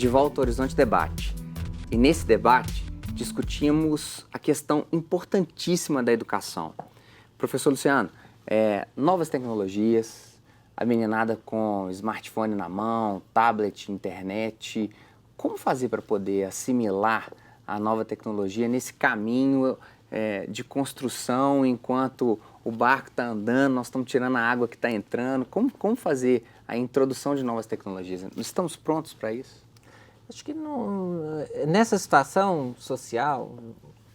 de volta ao Horizonte Debate. E nesse debate, discutimos a questão importantíssima da educação. Professor Luciano, novas tecnologias, a meninada com smartphone na mão, tablet, internet, como fazer para poder assimilar a nova tecnologia nesse caminho de construção enquanto o barco está andando, nós estamos tirando a água que está entrando? Como fazer a introdução de novas tecnologias? Estamos prontos para isso? Acho que nessa situação social,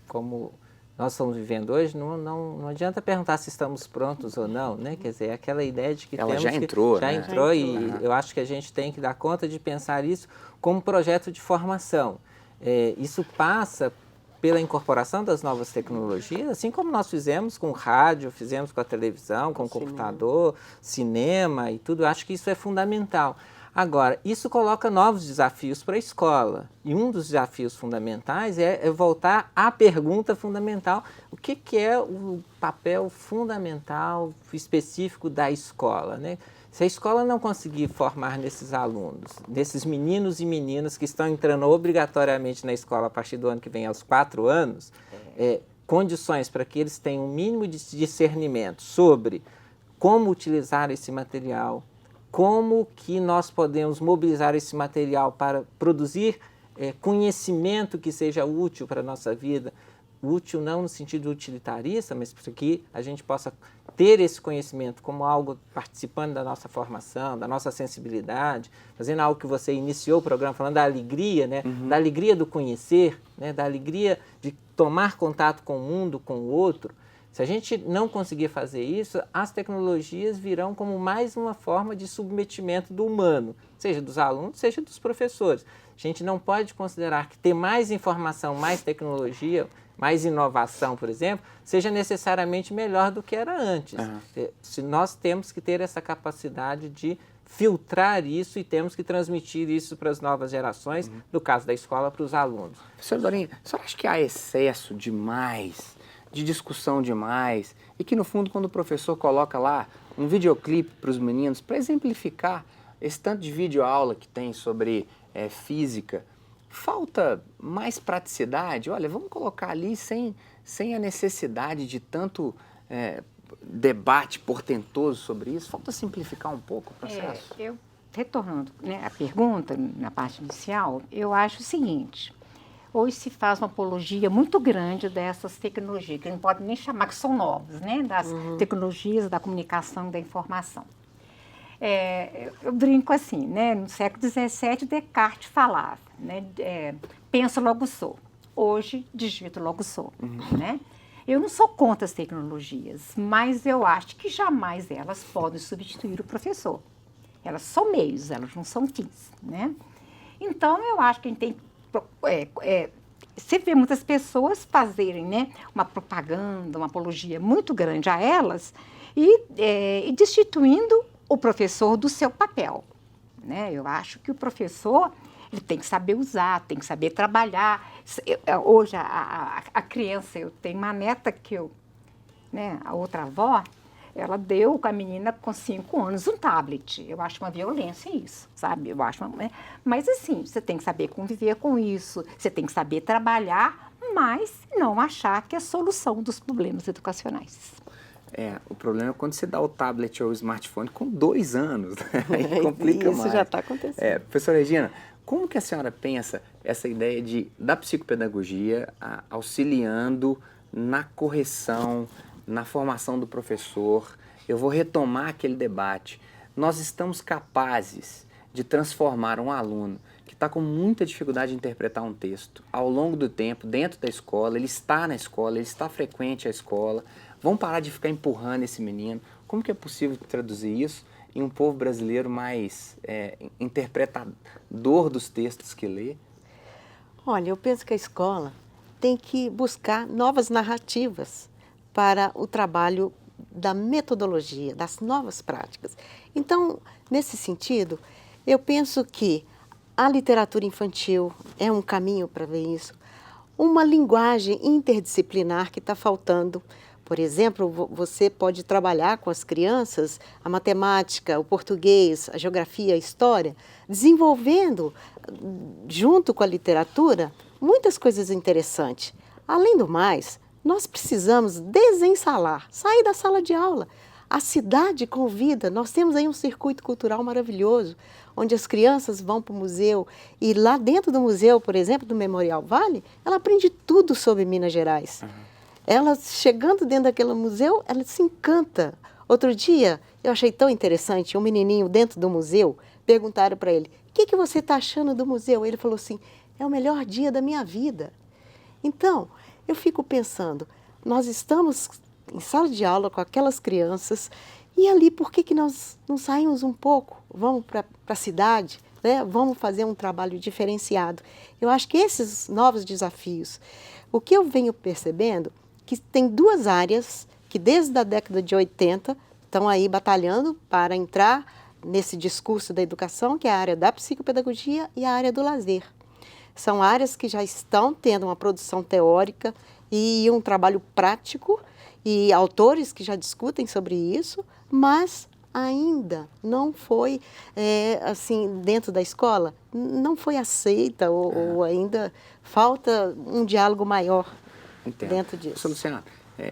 como nós estamos vivendo hoje, não adianta perguntar se estamos prontos ou não, né? Quer dizer, aquela ideia de que ela temos já entrou, já né? entrou e eu acho que a gente tem que dar conta de pensar isso como projeto de formação. Isso passa pela incorporação das novas tecnologias, assim como nós fizemos com o rádio, fizemos com a televisão, com o computador, cinema e tudo. Eu acho que isso é fundamental. Agora, isso coloca novos desafios para a escola. E um dos desafios fundamentais é voltar à pergunta fundamental: o que é o papel fundamental específico da escola, né? Se a escola não conseguir formar nesses alunos, nesses meninos e meninas que estão entrando obrigatoriamente na escola a partir do ano que vem, aos 4 anos, condições para que eles tenham um mínimo de discernimento sobre como utilizar esse material, como que nós podemos mobilizar esse material para produzir conhecimento que seja útil para a nossa vida, útil não no sentido utilitarista, mas para que a gente possa ter esse conhecimento como algo participando da nossa formação, da nossa sensibilidade, fazendo algo que você iniciou o programa falando da alegria, né? Da alegria do conhecer, né? Da alegria de tomar contato com o mundo, com o outro. Se a gente não conseguir fazer isso, as tecnologias virão como mais uma forma de submetimento do humano, seja dos alunos, seja dos professores. A gente não pode considerar que ter mais informação, mais tecnologia, mais inovação, por exemplo, seja necessariamente melhor do que era antes. Se nós temos que ter essa capacidade de filtrar isso e temos que transmitir isso para as novas gerações, no caso da escola, para os alunos. Professor Dorinha, a senhora acha que há excesso demais, de discussão demais, e que no fundo quando o professor coloca lá um videoclipe para os meninos, para exemplificar esse tanto de videoaula que tem sobre física, falta mais praticidade? Olha, vamos colocar ali sem a necessidade de tanto debate portentoso sobre isso, falta simplificar um pouco o processo. Retornando, né, a pergunta, na parte inicial, eu acho o seguinte: hoje se faz uma apologia muito grande dessas tecnologias, que a gente não pode nem chamar que são novas, né? Das tecnologias da comunicação e da informação. Eu brinco assim, né? No século XVII, Descartes falava, né? Penso, logo sou. Hoje, digito, logo sou, né? Eu não sou contra as tecnologias, mas eu acho que jamais elas podem substituir o professor. Elas são meios, elas não são fins, né? Então, eu acho que a gente tem você vê muitas pessoas fazerem, né, uma propaganda, uma apologia muito grande a elas e destituindo o professor do seu papel, né? Eu acho que o professor ele tem que saber usar, tem que saber trabalhar. Hoje, a criança, eu tenho uma neta que né, a outra avó, ela deu com a menina com 5 anos um tablet. Eu acho uma violência isso, sabe? Eu acho mas assim, você tem que saber conviver com isso, você tem que saber trabalhar, mas não achar que é a solução dos problemas educacionais. O problema é quando você dá o tablet ou o smartphone com 2 anos, né? Aí complica mais. Isso já está acontecendo. Professora Regina, como que a senhora pensa essa ideia da psicopedagogia auxiliando na correção, na formação do professor? Eu vou retomar aquele debate. Nós estamos capazes de transformar um aluno que está com muita dificuldade de interpretar um texto ao longo do tempo, dentro da escola, ele está na escola, ele está frequente à escola. Vamos parar de ficar empurrando esse menino. Como que é possível traduzir isso em um povo brasileiro mais interpretador dos textos que lê? Olha, eu penso que a escola tem que buscar novas narrativas para o trabalho da metodologia, das novas práticas. Então, nesse sentido, eu penso que a literatura infantil é um caminho para ver isso. Uma linguagem interdisciplinar que está faltando, Por exemplo, você pode trabalhar com as crianças a matemática, o português, a geografia, a história, desenvolvendo, junto com a literatura, muitas coisas interessantes. Além do mais, nós precisamos desensalar, sair da sala de aula. A cidade convida, nós temos aí um circuito cultural maravilhoso, onde as crianças vão para o museu e lá dentro do museu, por exemplo, do Memorial Vale, ela aprende tudo sobre Minas Gerais. Ela, chegando dentro daquele museu, ela se encanta. Outro dia, eu achei tão interessante, um menininho dentro do museu, perguntaram para ele, o que você está achando do museu? Ele falou assim, é o melhor dia da minha vida. Então, eu fico pensando, nós estamos em sala de aula com aquelas crianças e ali, por que nós não saímos um pouco? Vamos para a cidade, né? Vamos fazer um trabalho diferenciado. Eu acho que esses novos desafios, o que eu venho percebendo, que tem duas áreas que desde a década de 80 estão aí batalhando para entrar nesse discurso da educação, que é a área da psicopedagogia e a área do lazer. São áreas que já estão tendo uma produção teórica e um trabalho prático e autores que já discutem sobre isso, mas ainda não foi, assim, dentro da escola, não foi aceita ou ainda falta um diálogo maior. Entendo. Dentro disso. Professor Luciano,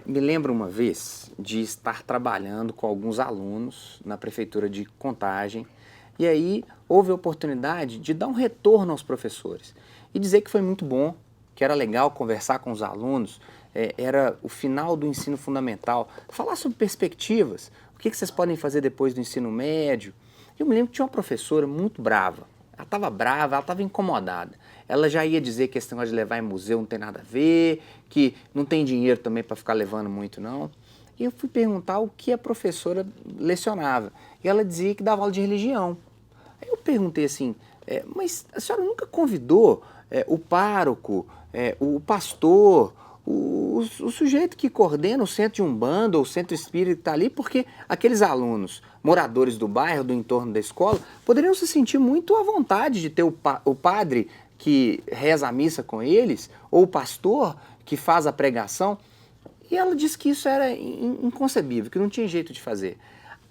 me lembro uma vez de estar trabalhando com alguns alunos na prefeitura de Contagem e aí houve a oportunidade de dar um retorno aos professores e dizer que foi muito bom, que era legal conversar com os alunos, era o final do ensino fundamental, falar sobre perspectivas, o que vocês podem fazer depois do ensino médio. Eu me lembro que tinha uma professora muito brava, ela estava brava, ela estava incomodada. Ela já ia dizer que esse negócio de levar em museu não tem nada a ver, que não tem dinheiro também para ficar levando muito, não. E eu fui perguntar o que a professora lecionava. E ela dizia que dava aula de religião. Aí eu perguntei assim, mas a senhora nunca convidou o pároco, o pastor, o sujeito que coordena o centro de Umbanda ou o centro espírita que está ali, porque aqueles alunos, moradores do bairro, do entorno da escola, poderiam se sentir muito à vontade de ter o padre que reza a missa com eles, ou o pastor que faz a pregação. E ela disse que isso era inconcebível, que não tinha jeito de fazer.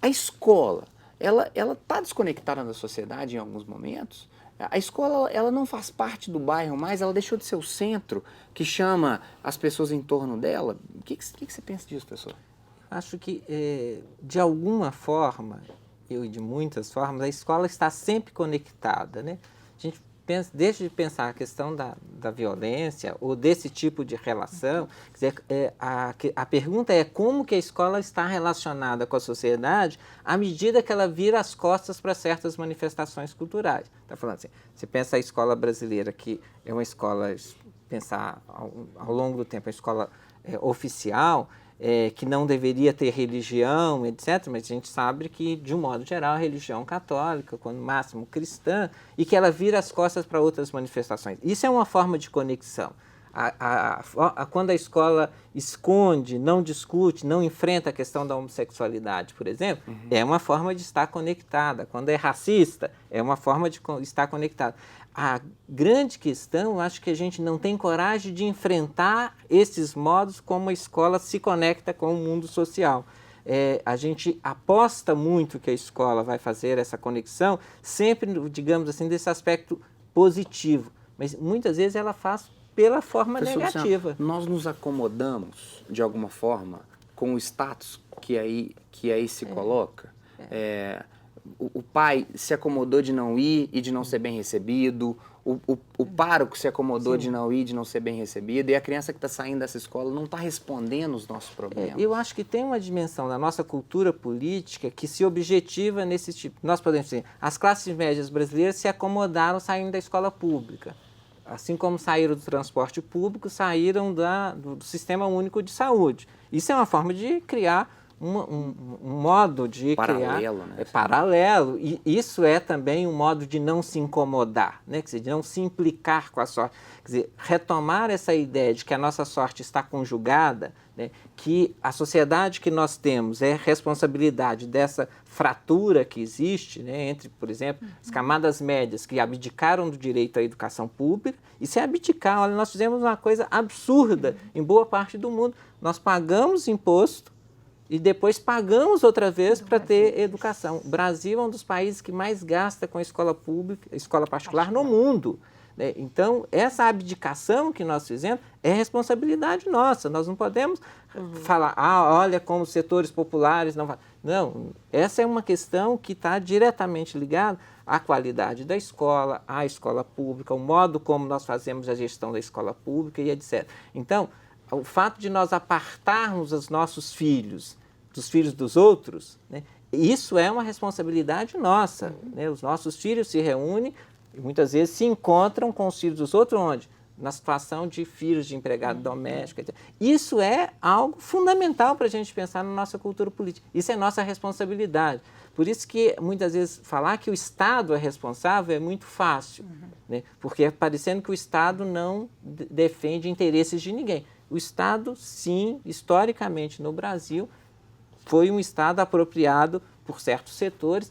A escola, ela está desconectada da sociedade em alguns momentos. A escola, ela não faz parte do bairro mais, ela deixou de ser o centro que chama as pessoas em torno dela. O que você pensa disso, professor? Acho que, de alguma forma, e de muitas formas, a escola está sempre conectada, né? A gente deixa de pensar a questão da violência ou desse tipo de relação. Quer dizer, a pergunta é como que a escola está relacionada com a sociedade à medida que ela vira as costas para certas manifestações culturais. Está falando assim, você pensa a escola brasileira, que é uma escola, pensar ao longo do tempo, a escola oficial, que não deveria ter religião, etc., mas a gente sabe que, de um modo geral, a religião católica, quando máximo cristã, e que ela vira as costas para outras manifestações. Isso é uma forma de conexão. Quando a escola esconde, não discute, não enfrenta a questão da homossexualidade, por exemplo, é uma forma de estar conectada. Quando é racista, é uma forma de estar conectada. A grande questão, eu acho que a gente não tem coragem de enfrentar esses modos como a escola se conecta com o mundo social. A gente aposta muito que a escola vai fazer essa conexão, sempre, digamos assim, desse aspecto positivo, mas muitas vezes ela faz pela forma negativa. Luciano, nós nos acomodamos, de alguma forma, com o status que aí se coloca. O pai se acomodou de não ir e de não ser bem recebido, o pároco se acomodou de não ir e de não ser bem recebido, e a criança que está saindo dessa escola não está respondendo os nossos problemas. Eu acho que tem uma dimensão da nossa cultura política que se objetiva nesse tipo. Nós podemos dizer, as classes médias brasileiras se acomodaram saindo da escola pública. Assim como saíram do transporte público, saíram do Sistema Único de Saúde. Isso é uma forma de criar um modo de paralelo, criar... né? É paralelo. E isso é também um modo de não se incomodar, né? Quer dizer, de não se implicar com a sorte. Quer dizer, retomar essa ideia de que a nossa sorte está conjugada, né? Que a sociedade que nós temos é responsabilidade dessa fratura que existe, né? Entre, por exemplo, as camadas médias que abdicaram do direito à educação pública. E se abdicar, olha, nós fizemos uma coisa absurda em boa parte do mundo. Nós pagamos imposto e depois pagamos outra vez para ter educação. O Brasil é um dos países que mais gasta com a escola pública, escola particular no mundo, né? Então, essa abdicação que nós fizemos é responsabilidade nossa. Nós não podemos falar, olha como os setores populares não... Não, essa é uma questão que está diretamente ligada à qualidade da escola, à escola pública, o modo como nós fazemos a gestão da escola pública e etc. Então, o fato de nós apartarmos os nossos filhos dos filhos dos outros, né, isso é uma responsabilidade nossa. Né? Os nossos filhos se reúnem e muitas vezes se encontram com os filhos dos outros onde? Na situação de filhos de empregado doméstico, etc. Isso é algo fundamental para a gente pensar na nossa cultura política. Isso é nossa responsabilidade. Por isso que, muitas vezes, falar que o Estado é responsável é muito fácil, né? Porque é parecendo que o Estado não defende interesses de ninguém. O Estado, sim, historicamente no Brasil, foi um Estado apropriado por certos setores.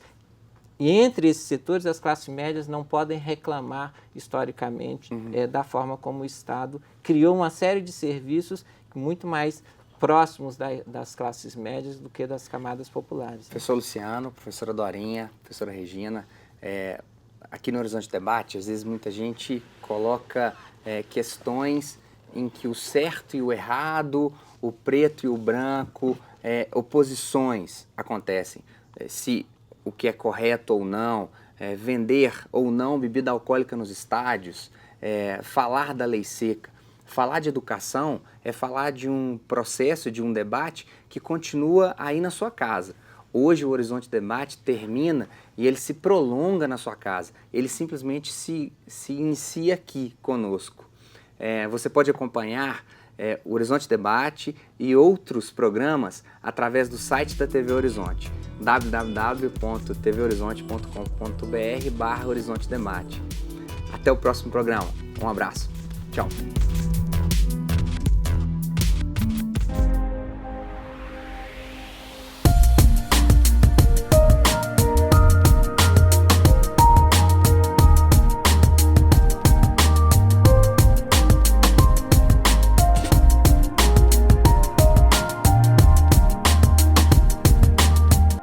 E entre esses setores, as classes médias não podem reclamar, historicamente, da forma como o Estado criou uma série de serviços muito mais próximos das classes médias do que das camadas populares. Professor Luciano, professora Dorinha, professora Regina, aqui no Horizonte Debate, às vezes muita gente coloca questões em que o certo e o errado, o preto e o branco, oposições acontecem. Se o que é correto ou não, vender ou não bebida alcoólica nos estádios, falar da lei seca. Falar de educação é falar de um processo, de um debate que continua aí na sua casa. Hoje o Horizonte Debate termina e ele se prolonga na sua casa. Ele simplesmente se inicia aqui conosco. Você pode acompanhar o Horizonte Debate e outros programas através do site da TV Horizonte, www.tvhorizonte.com.br/Horizonte Debate. Até o próximo programa. Um abraço. Tchau.